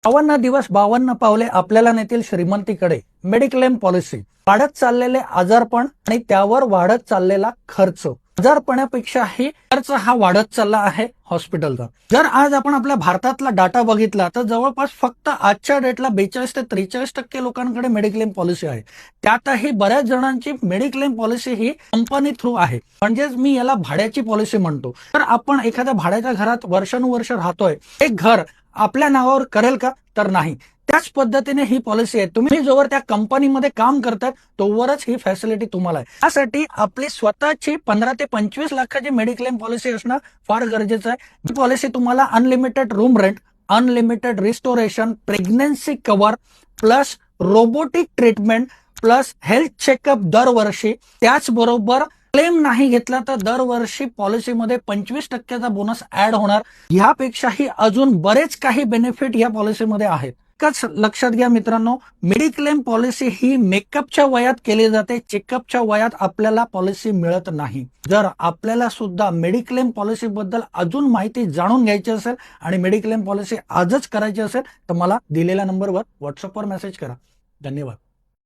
52 दिवस 52 पावले आपल्याला नेतील श्रीमंतीकडे. Mediclaim policy. वाढत चाललेले आजारपण आणि त्यावर वाढत चाललेला खर्च. आजारपणापेक्षाही खर्च हा वाढत चालला आहे हॉस्पिटलचा. जर आज आपण आपल्या भारतातला डाटा बघितला तर जवळपास फक्त आजच्या डेटला 42 ते 43% लोकांकडे मेडिक्लेम पॉलिसी आहे. त्यातही बऱ्याच जणांची मेडिक्लेम पॉलिसी ही कंपनी थ्रू आहे. म्हणजेच मी याला भाड्याची पॉलिसी म्हणतो. तर आपण एखाद्या भाड्याच्या घरात वर्षानुवर्ष राहतोय, एक घर आपल्या नावावर करेल का? तर नाही. त्याच पद्धतीने ही पॉलिसी आहे. तुम्ही जोवर त्या कंपनीमध्ये काम करतात तोवरच ही फॅसिलिटी तुम्हाला आहे. त्यासाठी आपली स्वतःची 15 ते 25 लाखाची मेडिक्लेम पॉलिसी असणं फार गरजेचं आहे. ही पॉलिसी तुम्हाला unlimited room rent, unlimited restoration, pregnancy cover plus robotic treatment plus health checkup दरवर्षी, त्याचबरोबर क्लेम नाही घेतला तर दरवर्षी पॉलिसीमध्ये 25% बोनस ऍड होणार. यापेक्षाही अजून बरेच काही बेनिफिट या पॉलिसीमध्ये आहेत. एकच लक्षात घ्या मित्रांनो, मेडिक्लेम पॉलिसी ही मेकअपच्या वयात केली जाते. चेकअपच्या वयात आपल्याला पॉलिसी मिळत नाही. जर आपल्याला सुद्धा मेडिक्लेम पॉलिसी बद्दल अजून माहिती जाणून घ्यायची असेल आणि मेडिक्लेम पॉलिसी आजच करायची असेल तर मला दिलेल्या नंबरवर व्हॉट्सअपवर मेसेज करा. धन्यवाद.